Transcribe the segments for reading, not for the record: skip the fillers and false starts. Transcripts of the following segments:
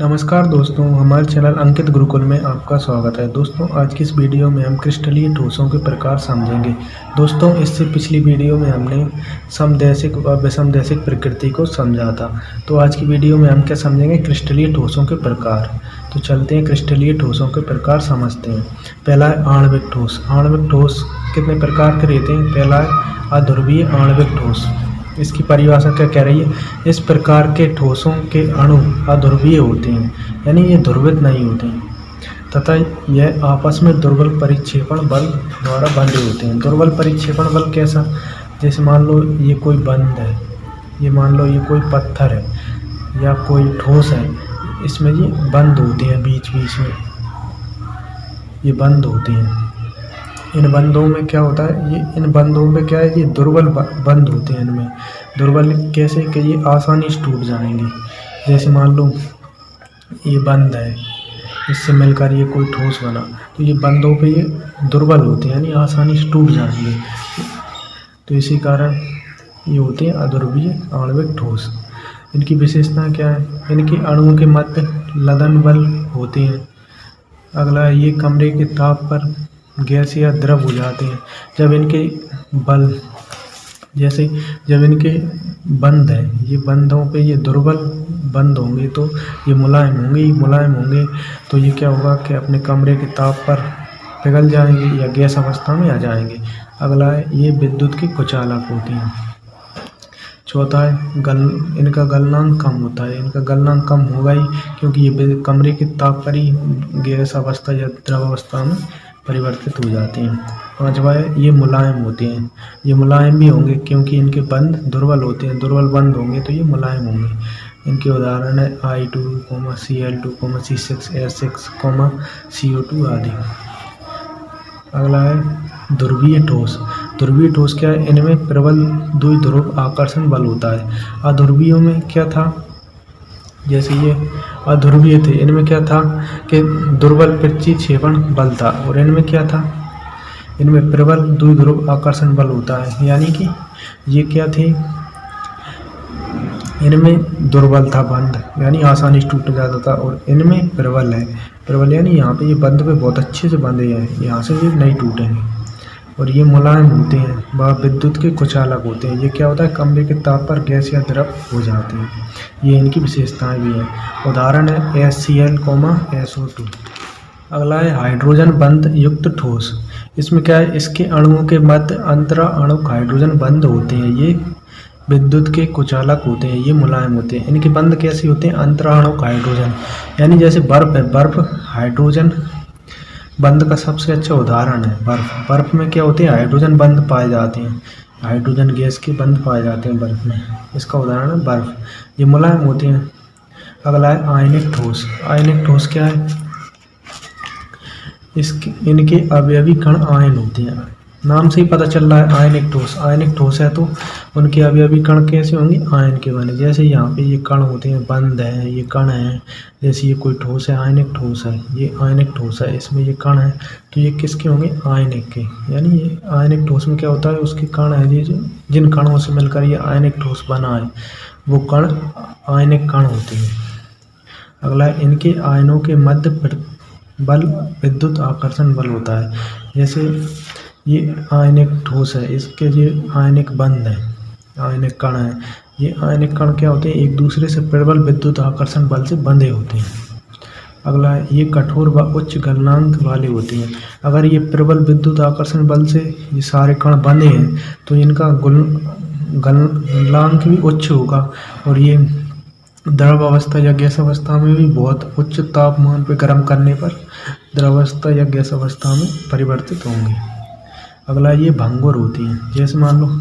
नमस्कार दोस्तों, हमारे चैनल अंकित गुरुकुल में आपका स्वागत है। दोस्तों, आज की इस वीडियो में हम क्रिस्टलीय ठोसों के प्रकार समझेंगे। दोस्तों, इससे पिछली वीडियो में हमने समदैशिक व विषमदैशिक प्रकृति को समझा था। तो आज की वीडियो में हम क्या समझेंगे? क्रिस्टलीय ठोसों के प्रकार। तो चलते हैं क्रिस्टलीय ठोसों के प्रकार समझते हैं। पहला है आणविक ठोस। आणविक ठोस कितने प्रकार के रहते हैं? पहला है अध्रुवीय आणविक ठोस। इसकी परिभाषा क्या कह रही है? इस प्रकार के ठोसों के अणु अध्रुवीय होते हैं, यानी ये ध्रुवित नहीं होते हैं, तथा यह आपस में दुर्बल परिक्षेपण बल द्वारा बंधे होते हैं। दुर्बल परिक्षेपण बल कैसा? जैसे मान लो ये कोई बंध है, ये मान लो ये कोई पत्थर है या कोई ठोस है, इसमें ये बंद होते हैं, बीच बीच में ये बंद होते हैं। इन बंधों में क्या होता है? इन बंधों में क्या है? ये दुर्बल बंध होते हैं। इनमें दुर्बल कैसे कि ये आसानी से टूट जाएंगे। जैसे मान लो ये बंध है, इससे मिलकर ये कोई ठोस बना, तो ये बंधों पे ये दुर्बल होते हैं, यानी आसानी से टूट जाएंगे। तो इसी कारण ये होते हैं अध्रुवीय आणविक ठोस। इनकी विशेषता क्या है? इनके अणुओं के मध्य लदन बल होते हैं। अगला, ये कमरे के ताप पर गैस या द्रव हो जाते हैं। जब इनके बल, जैसे जब इनके बंध है, ये बंधों पे ये दुर्बल बंद होंगे तो ये मुलायम होंगे तो ये क्या होगा कि अपने कमरे के ताप पर पिघल जाएंगे या गैस अवस्था में आ जाएंगे। अगला है, ये विद्युत के कुचालक होते हैं। चौथा है इनका गलनांक कम होता है। इनका गलनांक कम होगा ही क्योंकि ये कमरे के ताप पर ही गैस अवस्था या द्रव अवस्था में परिवर्तित हो जाते हैं। पांचवा है, ये मुलायम होते हैं। ये मुलायम भी होंगे क्योंकि इनके बंध दुर्बल होते हैं। दुर्बल बंध होंगे तो ये मुलायम होंगे। इनके उदाहरण है I2, Cl2, C6H6, CO2 आदि। अगला है ध्रुवीय ठोस। ध्रुवीय ठोस क्या है? इनमें प्रबल द्विध्रुव आकर्षण बल होता है। अध्रुवीयों में क्या था? जैसे ये अध्रुवीय थे, इनमें क्या था कि दुर्बल प्रतिक्षेपण बल था, और इनमें क्या था? इनमें प्रबल द्विध्रुव आकर्षण बल होता है। यानी कि ये क्या थे? इनमें दुर्बल था बंध, यानी आसानी से टूट जाता था, और इनमें प्रबल है। प्रबल यानी यहाँ पे ये बंध पे बहुत अच्छे से बंधे हैं, यहाँ से ये नहीं टूटेंगे। और ये मुलायम होते हैं, वह विद्युत के कुचालक होते हैं। ये क्या होता है? कमरे के ताप पर गैस या द्रव हो जाते हैं। ये इनकी विशेषताएं भी हैं। उदाहरण है HCl, SO2। अगला है हाइड्रोजन बंध युक्त ठोस। इसमें क्या है? इसके अणुओं के मध्य अंतरा अणुक हाइड्रोजन बंध होते हैं। ये विद्युत के कुचालक होते हैं, ये मुलायम होते हैं। इनके बंध कैसे होते हैं? अंतरा अणुक हाइड्रोजन, यानी जैसे बर्फ है, बर्फ हाइड्रोजन बंध का सबसे अच्छा उदाहरण है। बर्फ में क्या होते हैं? हाइड्रोजन बंध पाए जाते हैं, हाइड्रोजन गैस के बंध पाए जाते हैं बर्फ में। इसका उदाहरण है बर्फ। ये मुलायम होते हैं। अगला है आयनिक ठोस। आयनिक ठोस क्या है? इनके अवयवी कण आयन होते हैं। नाम से ही पता चल रहा है आयनिक ठोस। आयनिक ठोस है तो उनके अवयवी कण कैसे होंगे? आयन के बने। जैसे यहाँ पे ये कण होते हैं, बंध है, ये कण है। जैसे ये कोई ठोस है, आयनिक ठोस है, ये आयनिक ठोस है, इसमें ये कण है, तो ये किसके होंगे? आयनिक के। यानी ये आयनिक ठोस में क्या होता है? उसके कण है, ये जिन कणों से मिलकर ये आयनिक ठोस बना है, वो कण आयनिक कण होते हैं। अगला है, इनके आयनों के मध्य बल विद्युत आकर्षण बल होता है। जैसे ये आयनिक ठोस है, इसके ये आयनिक बंध है, आयनिक कण है। ये आयनिक कण क्या होते हैं? एक दूसरे से प्रबल विद्युत आकर्षण बल से बंधे होते हैं। अगला है, ये कठोर व उच्च गलनांक वाले होते हैं। अगर ये प्रबल विद्युत आकर्षण बल से ये सारे कण बंधे हैं तो इनका गलनांक भी उच्च होगा, और ये द्रव अवस्था या गैस अवस्था में भी बहुत उच्च तापमान पर गर्म करने पर द्रव अवस्था या गैस अवस्था में परिवर्तित होंगे। अगला, ये भंगुर होती हैं। जैसे मान लो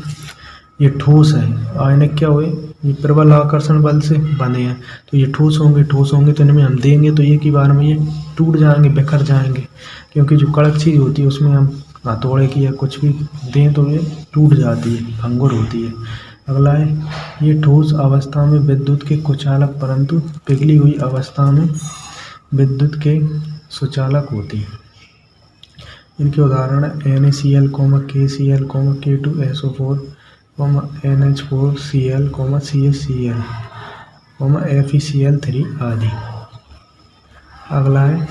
ये ठोस है, आयनिक क्या हुए? ये प्रबल आकर्षण बल से बने हैं, तो ये ठोस होंगे तो इनमें हम देंगे तो एक ही बार में ये टूट जाएंगे, बिखर जाएंगे, क्योंकि जो कड़क चीज़ होती है उसमें हम हथौड़े की या कुछ भी दें तो ये टूट जाती है, भंगुर होती है। अगला है, ये ठोस अवस्था में विद्युत के कुचालक परंतु पिघली हुई अवस्था में विद्युत के सुचालक होती है। इनके उदाहरण है NaCl, KCl, K2SO4, NH4Cl, CaCl, FeCl3 आदि। अगला है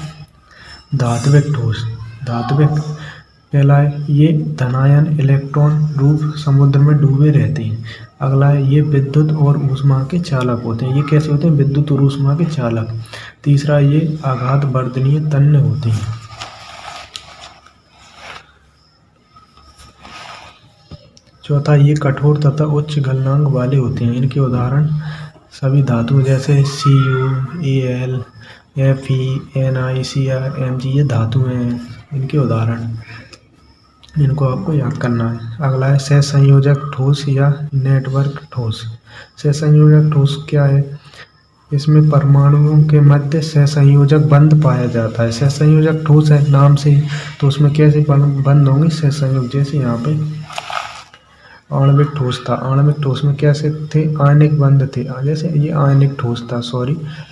धात्विक ठोस। धात्विक पहला है ये धनायन इलेक्ट्रॉन रूप समुद्र में डूबे रहते हैं। अगला है ये विद्युत और ऊष्मा के चालक होते हैं। ये कैसे होते हैं? विद्युत और ऊष्मा के चालक। तीसरा ये आघात वर्धनीय तन्य होते हैं। चौथा ये कठोर तथा उच्च गलनांक वाले होते हैं। इनके उदाहरण सभी धातु जैसे Cu, Al, Fe, Ni, Cr, Mg ये धातु हैं। इनके उदाहरण इनको आपको याद करना है। अगला है सहसंयोजक ठोस या नेटवर्क ठोस। सहसंयोजक ठोस क्या है? इसमें परमाणुओं के मध्य सहसंयोजक बंध पाया जाता है। सहसंयोजक ठोस है नाम से, तो उसमें कैसे बंध होंगे? सहसंयोग। जैसे यहाँ पे आणविक ठोस था। आणविक ठोस में कैसे थे? आयनिक बंध थे। जैसे ये आयनिक ठोस था,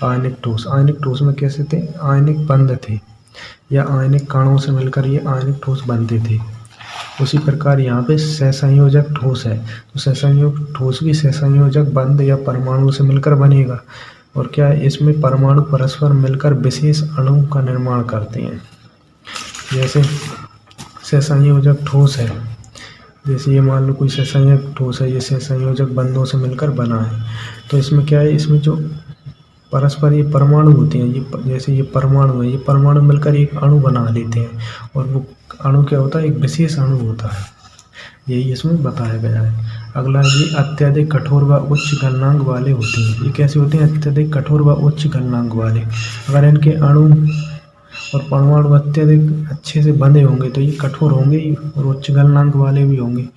आयनिक ठोस। आयनिक ठोस में कैसे थे? आयनिक बंध थे, या आयनिक कणों से मिलकर ये आयनिक ठोस बनते थे। उसी प्रकार यहाँ पे सहसंयोजक ठोस है, तो सहसंयोग ठोस भी सहसंयोजक बंध या परमाणु से मिलकर बनेगा। और क्या है? इसमें परमाणु परस्पर मिलकर विशेष अणु का निर्माण करते हैं। जैसे सहसंयोजक ठोस है, जैसे ये मान लो कोई सहसंयोजक ठोस है, ये सहसंयोजक बंधों से मिलकर बना है। तो इसमें क्या है? इसमें जो परस्पर ये परमाणु होते हैं, ये जैसे ये परमाणु है, ये परमाणु मिलकर एक अणु बना लेते हैं, और वो अणु क्या होता है? एक विशेष अणु होता है। यही इसमें बताया गया है। अगला ये अत्यधिक कठोर व उच्च गलनांक वाले होते हैं। ये कैसे होते हैं? अत्यधिक कठोर व उच्च गलनांक वाले। अगर इनके अणु और परमाणु अत्यधिक अच्छे से बंधे होंगे तो ये कठोर होंगे और उच्च गलनांक वाले भी होंगे।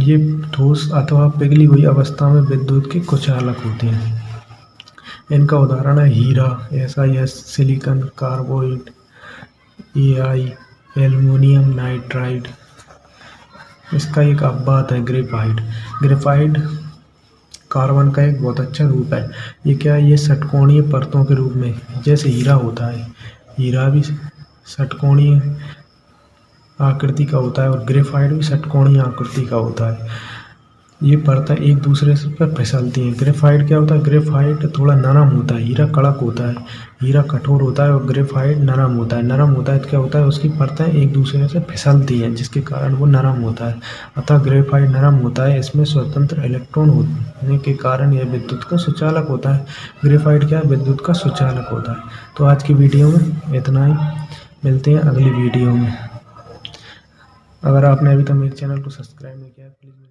ये ठोस अथवा पिघली हुई अवस्था में विद्युत के कुचालक होते हैं। इनका उदाहरण है हीरा, SiS, silicon carbide, Ai, aluminium nitride. इसका एक अपवाद है ग्रेफाइट। ग्रेफाइट कार्बन का एक बहुत अच्छा रूप है। ये क्या है? ये षटकोणीय परतों के रूप में, जैसे हीरा होता है, हीरा भी षटकोणीय आकृति का होता है और ग्रेफाइट भी षटकोणीय आकृति का होता है। ये परतें एक दूसरे से पर फिसलती हैं। ग्रेफाइट क्या होता है? ग्रेफाइट थोड़ा नरम होता है, हीरा कड़क होता है, हीरा कठोर होता है और ग्रेफाइट नरम होता है। नरम होता है तो क्या होता है? उसकी परतें एक दूसरे से फिसलती हैं, जिसके कारण वो नरम होता है। अतः ग्रेफाइट नरम होता है। इसमें स्वतंत्र इलेक्ट्रॉन होने के कारण यह विद्युत का सुचालक होता है। ग्रेफाइट क्या है? विद्युत का सुचालक होता है। तो आज की वीडियो में इतना ही, मिलते हैं अगली वीडियो में। अगर आपने अभी तक मेरे चैनल को सब्सक्राइब नहीं किया प्लीज़